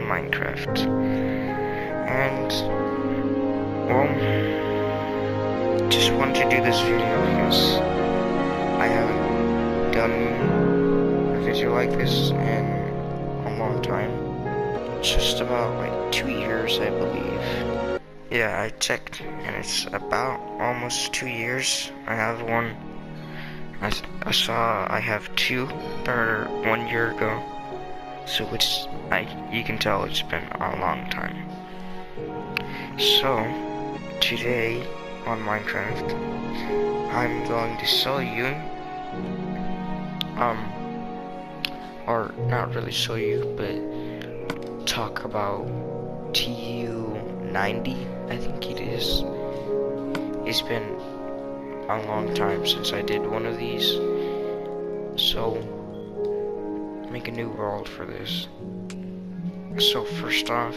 Minecraft. And, well, just wanted to do this video because I haven't done a video like this in a long time. Just about like 2 years, I believe. Yeah, I checked, and it's about almost 2 years. I have one. I saw I have two or 1 year ago. So you can tell it's been a long time. So today on Minecraft, I'm going to show you, or not really show you, but talk about TU90, I think it is. It's been a long time since I did one of these, so make a new world for this. So first off,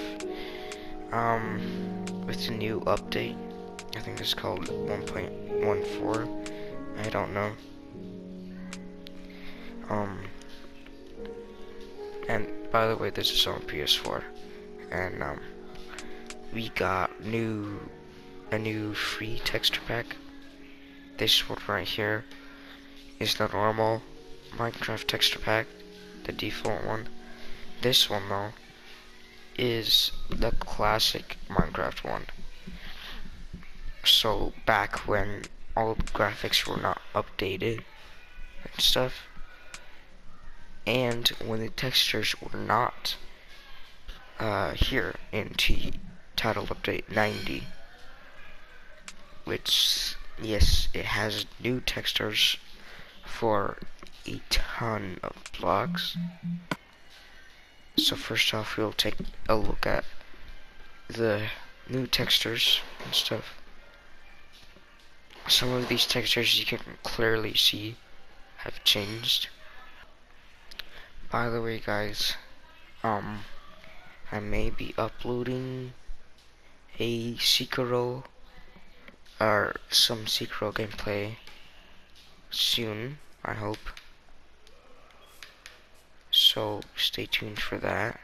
with the new update, I think it's called 1.14, I don't know. And by the way, this is on PS4, and we got a new free texture pack. This one right here is the normal Minecraft texture pack, the default one. This one though is the classic Minecraft one. So back when all the graphics were not updated and stuff, and when the textures were not here in title update 90, which, yes, it has new textures for a ton of blocks. So first off, we'll take a look at the new textures and stuff. Some of these textures you can clearly see have changed. By the way, guys, I may be uploading a Sekiro or some Sekiro gameplay soon, I hope. So stay tuned for that.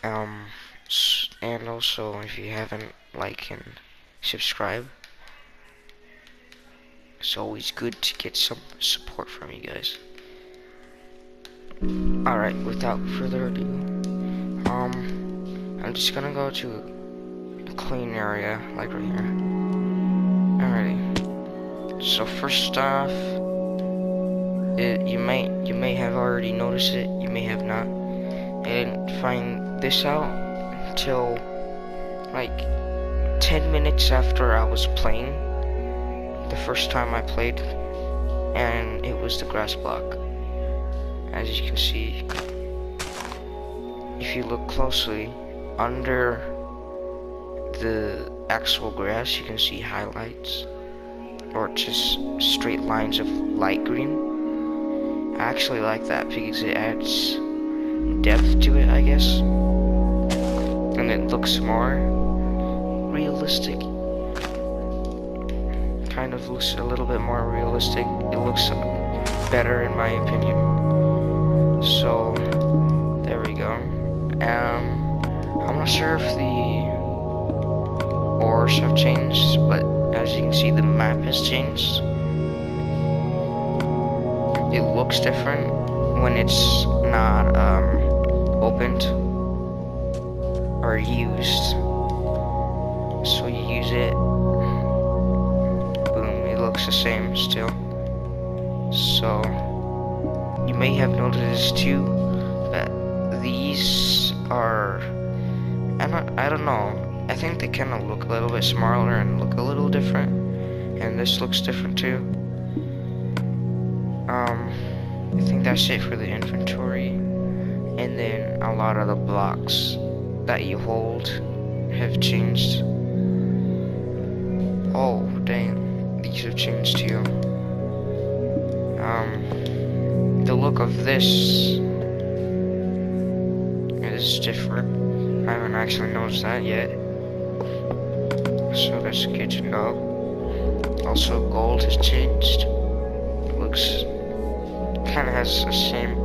And also, if you haven't liked and subscribe, it's always good to get some support from you guys. Alright, without further ado, I'm just gonna go to a clean area, like right here. Alrighty. So first off, you may have already noticed it, you may have not. I didn't find this out until like 10 minutes after I was playing the first time I played, and it was the grass block. As you can see, if you look closely under the actual grass, you can see highlights or just straight lines of light green. I actually like that because it adds depth to it, I guess, and it looks more realistic. Kind of looks a little bit more realistic. It looks better in my opinion. So there we go. I'm not sure if the ores have changed, but as you can see, the map has changed. It looks different when it's not opened or used. So you use it, boom, it looks the same still. So you may have noticed too that these are, I don't know, I think they kind of look a little bit smaller and look a little different, and this looks different too. I think that's it for the inventory, and then a lot of the blocks that you hold have changed. Oh dang, these have changed too. The look of this is different. I haven't actually noticed that yet, so that's good to know. Also, gold has changed. Looks kind of has the same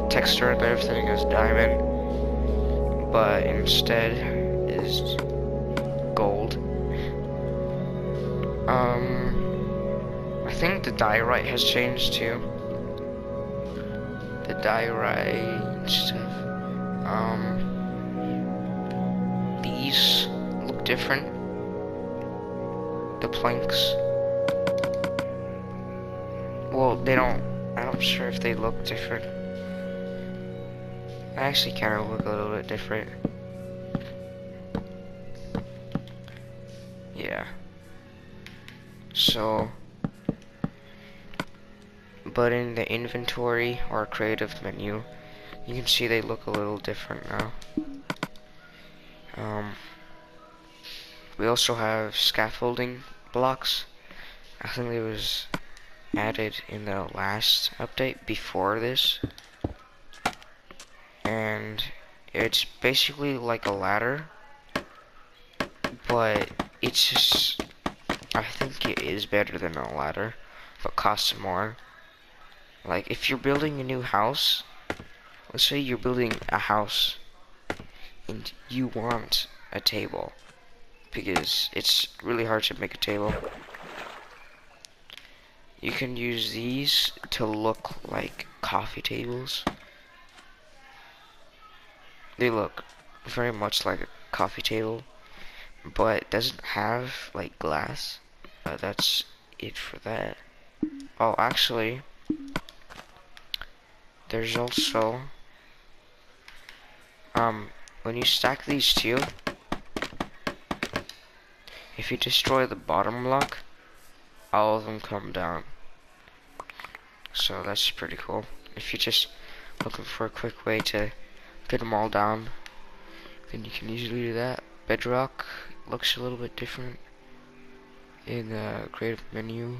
texture and everything as diamond, but instead is gold. I think the diorite has changed too. The diorite stuff. These look different. The planks. Well, they don't. I'm not sure if they look different. They actually kind of look a little bit different. Yeah. So, but in the inventory or creative menu, you can see they look a little different now. We also have scaffolding blocks. I think it was added in the last update before this. And it's basically like a ladder, but it's just, I think it is better than a ladder, but costs more. Like if you're building a new house, let's say you're building a house and you want a table, because it's really hard to make a table. You can use these to look like coffee tables. They look very much like a coffee table, but doesn't have like glass. That's it for that. Oh, actually, there's also when you stack these two, if you destroy the bottom block, all of them come down. So that's pretty cool. If you're just looking for a quick way to get them all down, then you can easily do that. Bedrock looks a little bit different in the creative menu.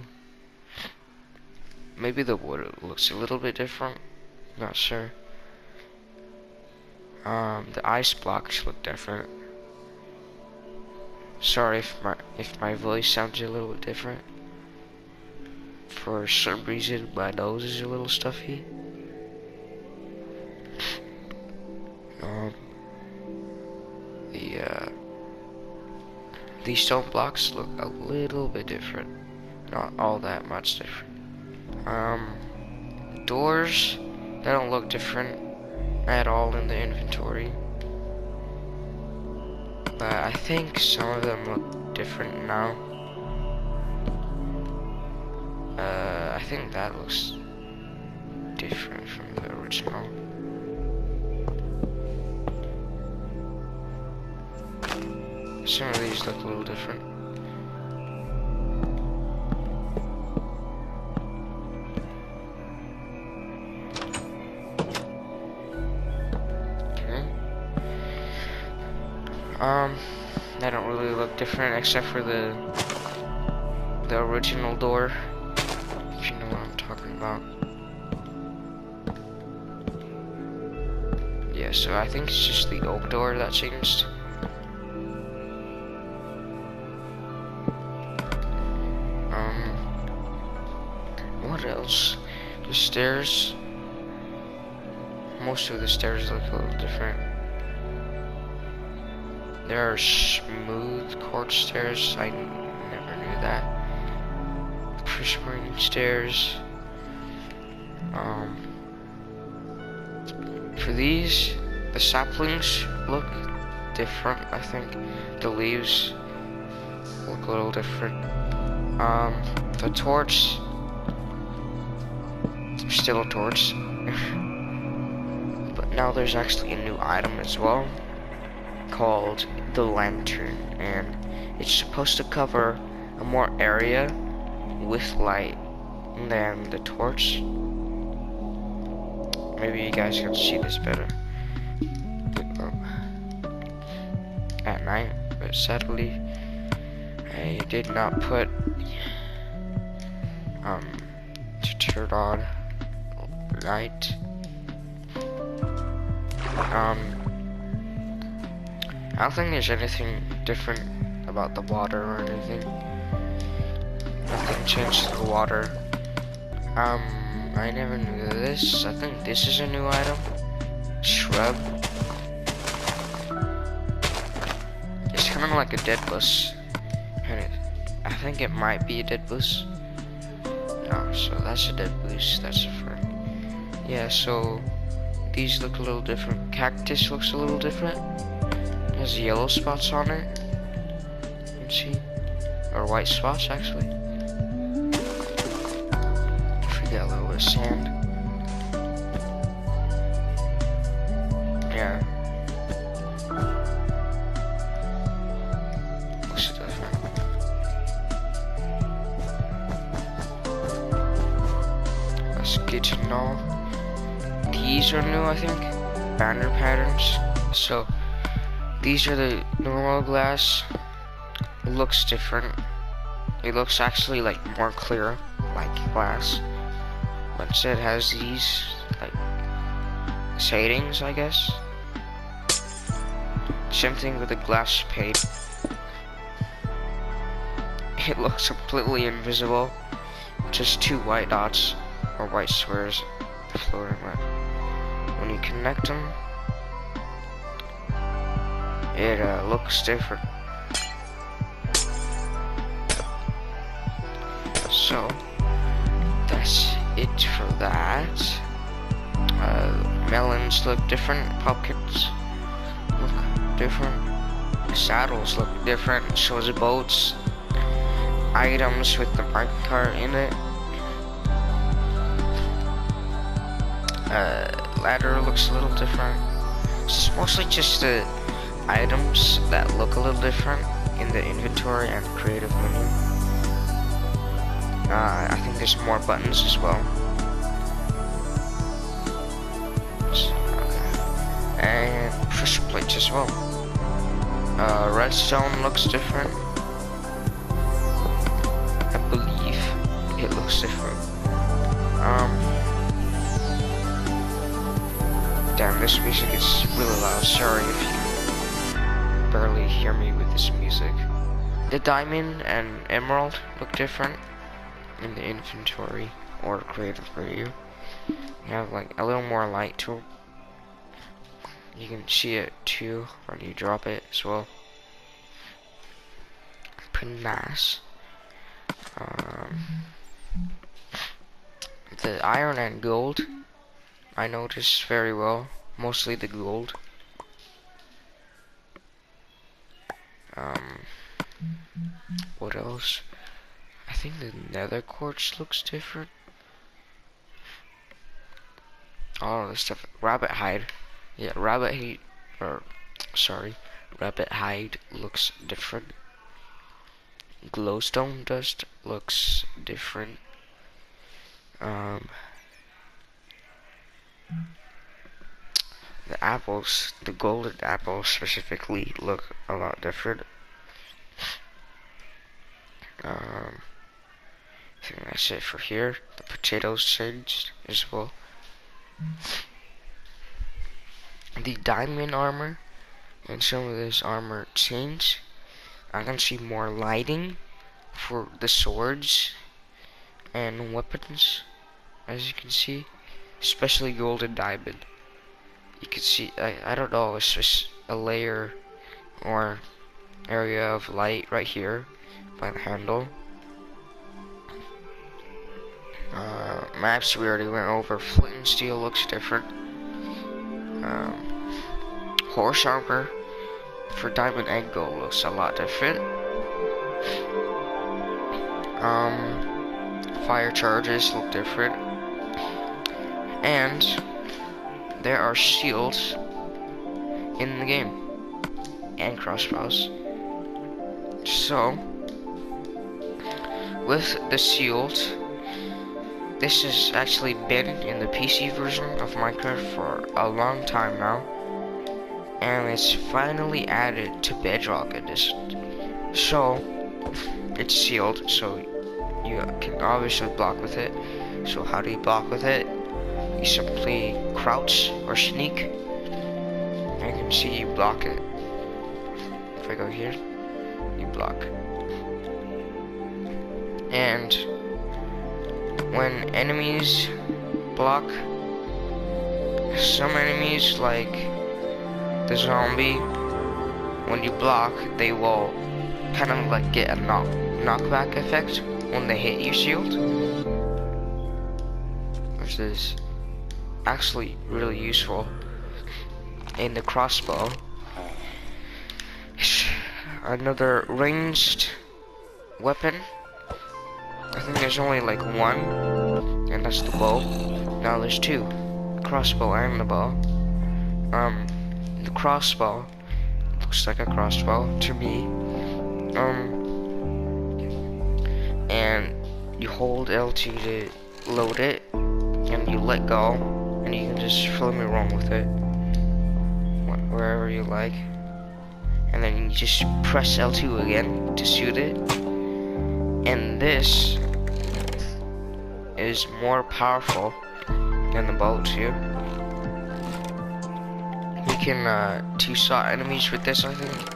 Maybe the wood looks a little bit different, not sure. The ice blocks look different. Sorry if my voice sounds a little bit different. For some reason, my nose is a little stuffy. These stone blocks look a little bit different. Not all that much different. Doors, they don't look different at all in the inventory. But I think some of them look different now. I think that looks different from the original. Some of these look a little different. Okay. They don't really look different except for the original door. If you know what I'm talking about. Yeah, so I think it's just the oak door that changed. What else? The stairs. Most of the stairs look a little different. There are smooth quartz stairs. I never knew that. Prismarine stairs. For these, the saplings look different. I think the leaves look a little different. The torch, still a torch, but now there's actually a new item as well called the lantern, and it's supposed to cover a more area with light than the torch. Maybe you guys can see this better at night, but sadly I did not put to turn on light. I don't think there's anything different about the water or anything. Nothing changed to the water. I never knew this. I think this is a new item. Shrub. It's kind of like a dead bus. And I think it might be a dead bus. No, so that's a dead boost. That's a fur. Yeah, so these look a little different. Cactus looks a little different. It has yellow spots on it. You can see. Or white spots, actually. Forget a little bit of sand. Yeah. Looks different. That's good to know. These are new, I think. Banner patterns. So, these are the normal glass. It looks different. It looks actually like more clear, like glass. But instead it has these, like, shadings, I guess. Same thing with the glass pane. It looks completely invisible. Just two white dots, or white squares, floating around. When you connect them, it looks different. So, that's it for that. Melons look different, pumpkins look different, saddles look different, so the boats, items with the minecart in it. Ladder looks a little different. It's mostly just the items that look a little different in the inventory and creative menu. I think there's more buttons as well. Okay. And pressure plates as well. Redstone looks different. I believe it looks different. Damn, this music is really loud. Sorry if you barely hear me with this music. The diamond and emerald look different in the inventory or creative menu. You have like a little more light to it. You can see it too when you drop it as well. Pretty nice. The iron and gold I noticed very well, mostly the gold. What else? I think the nether quartz looks different. All of this stuff. Rabbit hide. Yeah, rabbit hide looks different. Glowstone dust looks different. The apples, the golden apples specifically, look a lot different. I think that's it for here. The potatoes changed as well. The diamond armor and some of this armor changed. I can see more lighting for the swords and weapons, as you can see, especially gold and diamond. You can see, I don't know, it's just a layer or area of light right here by the handle. Maps we already went over. Flint and steel looks different. Horse armor for diamond and gold looks a lot different. Fire charges look different. And there are shields in the game and crossbows. So with the shield, this has actually been in the PC version of Minecraft for a long time now, and it's finally added to Bedrock Edition. So it's sealed, so you can obviously block with it. So how do you block with it? You simply crouch or sneak, and you can see you block it. If I go here, you block. And when enemies block. Some enemies, like the zombie, when you block, they will kind of like get a knockback effect when they hit your shield, which is actually really useful. In the crossbow, another ranged weapon. I think there's only like one, and that's the bow. Now there's two, the crossbow and the bow. The crossbow looks like a crossbow to me. And you hold L2 to load it, and you let go, and you can just fill me wrong with it, wherever you like. And then you just press L2 again to shoot it. And this is more powerful than the bow too. You can two-shot enemies with this, I think.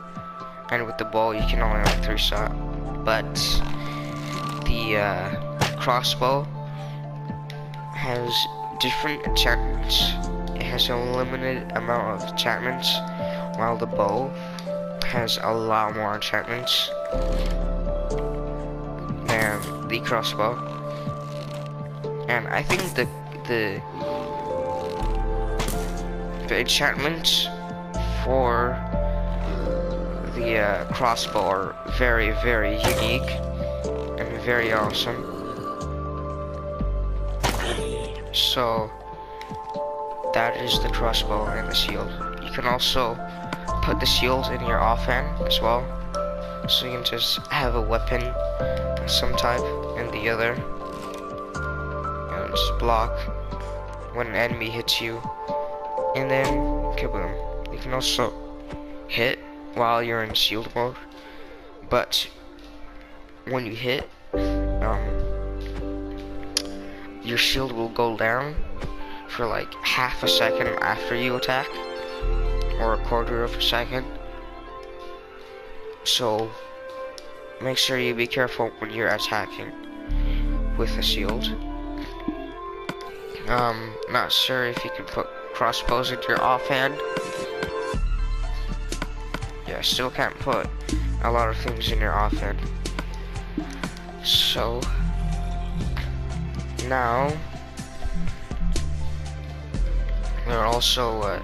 And with the bow, you can only like three-shot. But the crossbow has different enchantments. It has a limited amount of enchantments, while the bow has a lot more enchantments than the crossbow. And I think the enchantments for the crossbow are very, very unique and very awesome. So that is the crossbow and the shield. You can also put the shield in your offhand as well, so you can just have a weapon of some type in the other, and just block when an enemy hits you, and then kaboom. You can also hit while you're in shield mode, but when you hit, your shield will go down for like half a second after you attack, or a quarter of a second. So make sure you be careful when you're attacking with the shield. Not sure if you can put crossbows into your offhand. Yeah, still can't put a lot of things in your offhand. So now there are also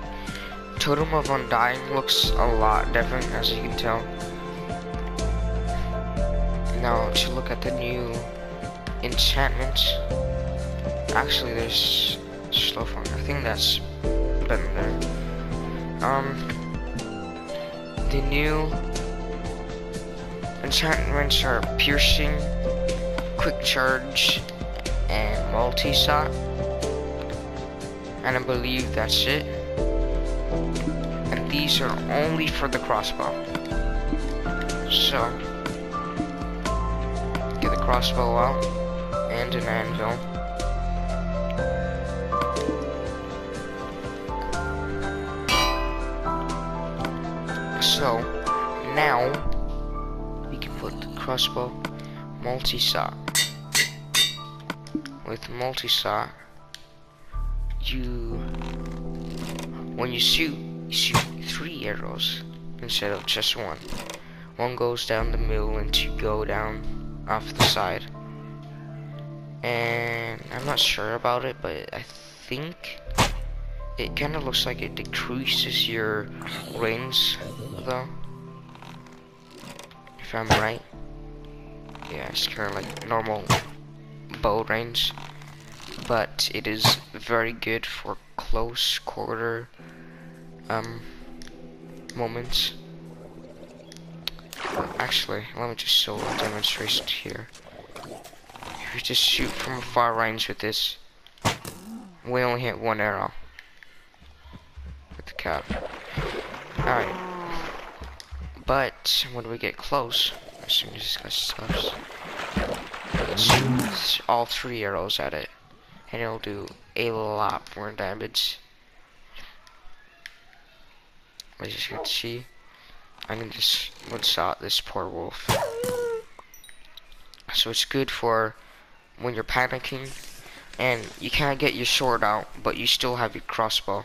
Totem of Undying looks a lot different, as you can tell. Now to look at the new enchantments. Actually, there's slow fun. I think that's been there. The new enchantments are piercing, quick charge, and multi-shot. And I believe that's it. And these are only for the crossbow. So get the crossbow out and an anvil. So now we can put the crossbow multi-shot. With multi-shot, when you shoot 3 arrows instead of just one. One goes down the middle and 2 go down off the side. And I'm not sure about it, but I think it kind of looks like it decreases your range, though. If I'm right. Yeah, it's kind of like normal bow range. But it is very good for close quarter moments. Actually, let me just show a demonstration here. If you just shoot from a far range with this, we only hit 1 arrow with the cap. Alright. But when we get close, as soon as this guy stops, let's shoot all 3 arrows at it, and it'll do a lot more damage. As you can see, I can just one-shot this poor wolf. So it's good for when you're panicking, and you can't get your sword out, but you still have your crossbow,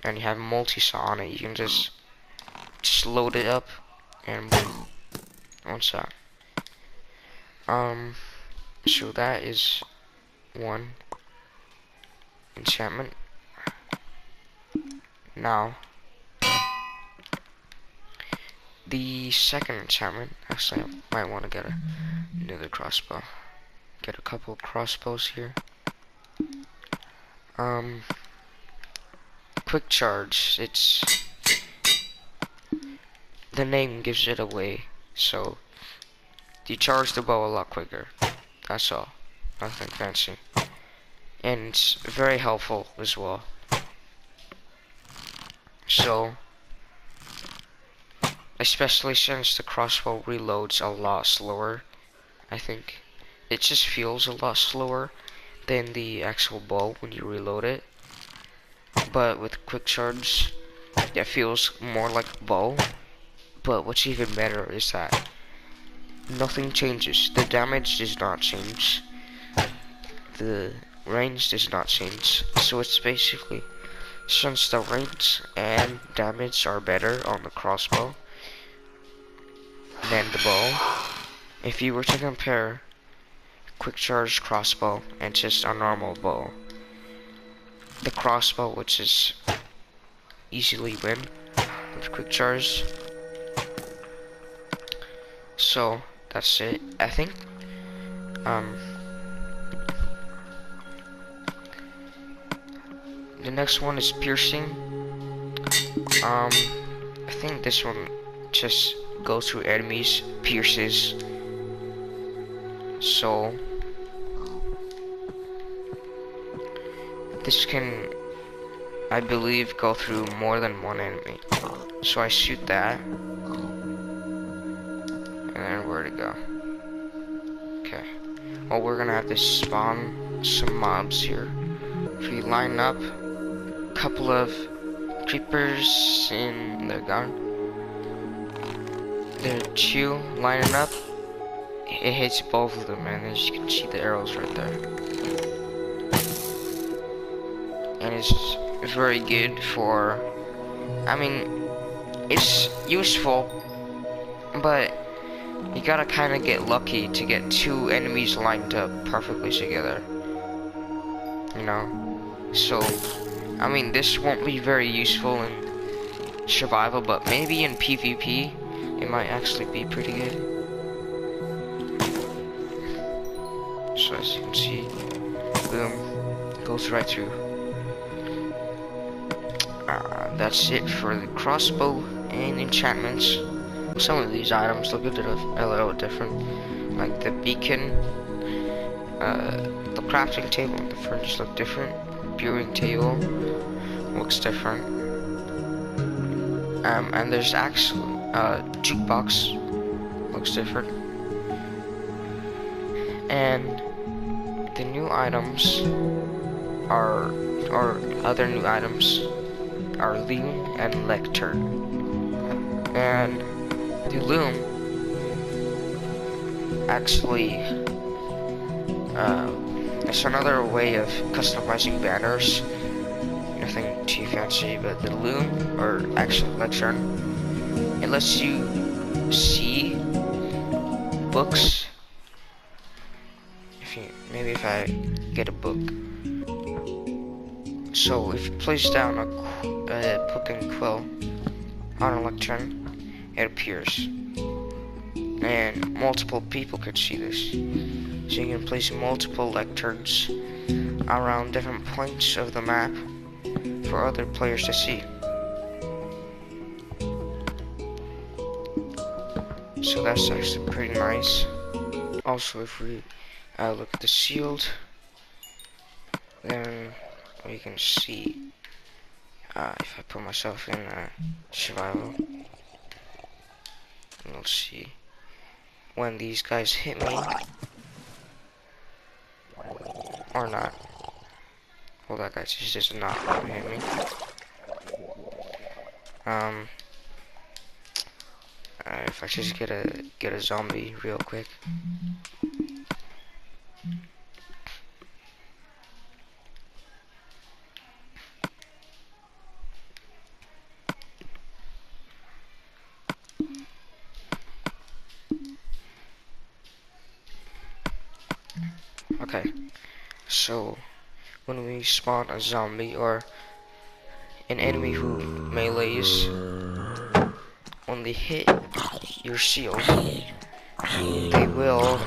and you have multi-saw on it. You can just load it up, and boom. What's that? So that is one enchantment. Now, the second enchantment, actually I might want to get another crossbow. Get a couple of crossbows here. Quick charge, the name gives it away, so you charge the bow a lot quicker. That's all. Nothing fancy. And it's very helpful as well. So, especially since the crossbow reloads a lot slower, I think it just feels a lot slower than the actual bow when you reload it. But with quick charge, it feels more like a bow. But what's even better is that nothing changes. The damage does not change. The range does not change. So it's basically, since the range and damage are better on the crossbow than the bow, if you were to compare quick charge crossbow and just a normal bow, the crossbow, which is easily win with quick charge. So that's it. I think the next one is piercing. I think this one just goes through enemies, pierces. So this can, I believe, go through more than one enemy. So I shoot that, and then where to go? Okay. Well, we're gonna have to spawn some mobs here. If we line up a couple of creepers in the gun, the two lining up, it hits both of them, and as you can see the arrows right there. And it's very good for, I mean, it's useful, but you gotta kind of get lucky to get two enemies lined up perfectly together, you know. So, I mean, this won't be very useful in survival, but maybe in PvP, it might actually be pretty good. So as you can see, boom, goes right through. That's it for the crossbow and enchantments. Some of these items look a little different, like the beacon, the crafting table and the furnace look different. Brewing table looks different. And there's actually jukebox looks different. And the new items are, or other new items are loom and lectern. And the loom actually it's another way of customizing banners. Nothing too fancy, but the loom, or actually lectern, it lets you see books. Maybe if I get a book. So if you place down a book and quill on a lectern, it appears, and multiple people could see this. So you can place multiple lecterns around different points of the map for other players to see. So that's actually pretty nice. Also, if we look at the shield, then we can see, if I put myself in survival, let's see, when these guys hit me, or not. Well, that guy just is not gonna hit me. If I just get a zombie real quick. Okay, so when we spawn a zombie or an enemy who melees, when they hit your shield, they will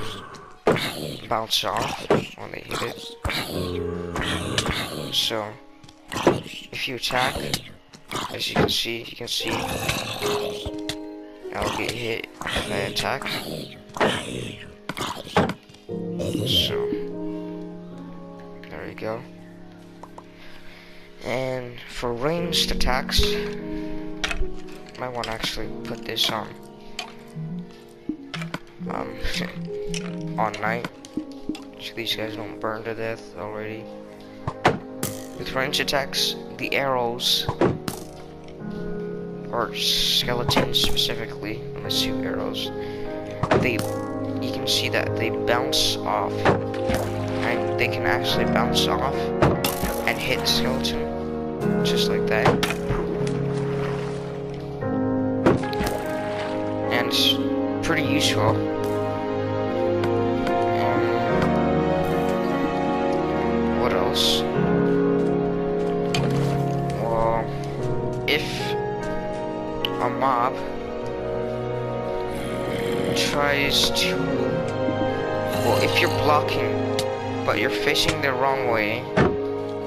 bounce off when they hit it. So if you attack, as you can see I'll get hit if I attack. So there we go. And for ranged attacks, might want to actually put this on on night, so these guys don't burn to death already. With ranged attacks, the arrows, or skeletons specifically, when I shoot arrows, you can see that they bounce off, and they can actually bounce off and hit the skeleton, just like that. And it's pretty useful. What else? Well, if a mob tries to, well, if you're blocking but you're facing the wrong way,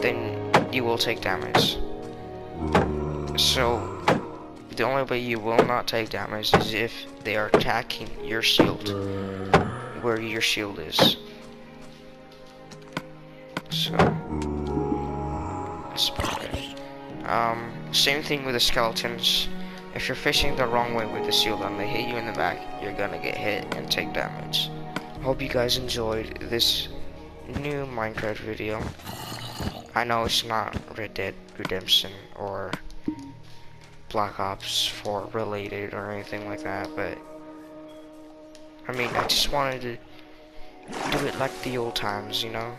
then you will take damage. So the only way you will not take damage is if they are attacking your shield, where your shield is. So that's about it. Same thing with the skeletons. If you're facing the wrong way with the shield and they hit you in the back, you're gonna get hit and take damage. Hope you guys enjoyed this new Minecraft video. I know it's not Red Dead Redemption or Black Ops 4 related or anything like that, but I mean, I just wanted to do it like the old times, you know?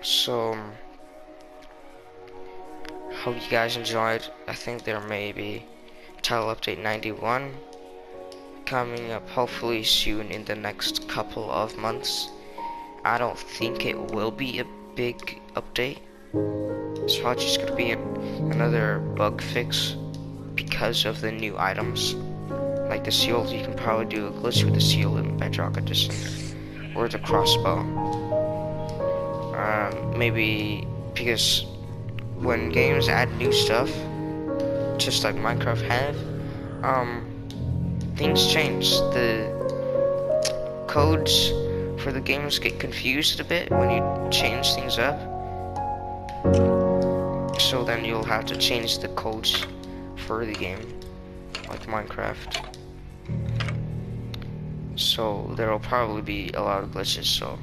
So hope you guys enjoyed. I think there may be title update 91 coming up hopefully soon in the next couple of months. I don't think it will be a big update. It's probably just gonna be another bug fix because of the new items. Like the shield, you can probably do a glitch with the shield in Bedrock Edition, or the crossbow. Maybe because when games add new stuff, just like Minecraft had, things change. The codes for the games get confused a bit when you change things up. So then you'll have to change the codes for the game, like Minecraft. So there will probably be a lot of glitches, so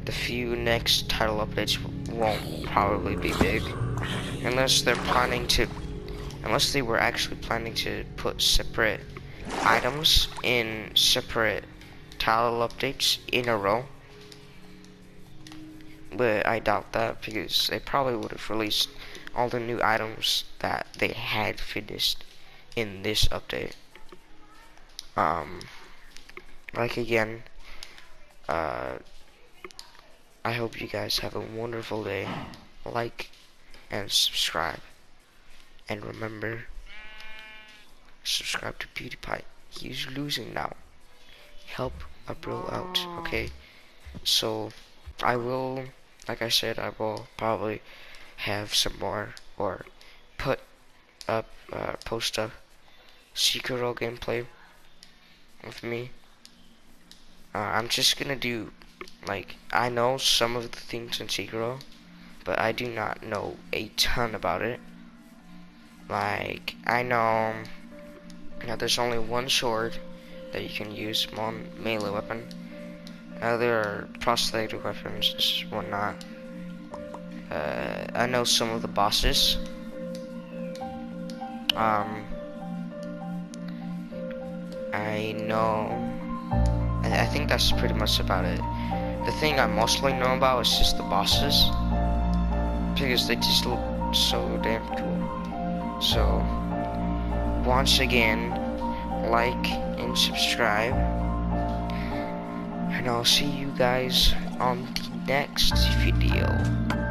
the few next title updates won't probably be big. Unless they were actually planning to put separate items in separate title updates in a row. But I doubt that, because they probably would have released all the new items that they had finished in this update. Like again, I hope you guys have a wonderful day. Like and subscribe. And remember, subscribe to PewDiePie. He's losing now. Help a bro out, okay? So, I will, like I said, I will probably have some more, or put up, post up Sekiro gameplay with me. I'm just gonna do, like, I know some of the things in Sekiro, but I do not know a ton about it. Like, I know that there's only one sword that you can use, one melee weapon. Other prosthetic weapons and whatnot. I know some of the bosses. I think that's pretty much about it. The thing I mostly know about is just the bosses, because they just look so damn cool. So, once again, like and subscribe, and and I'll see you guys on the next video.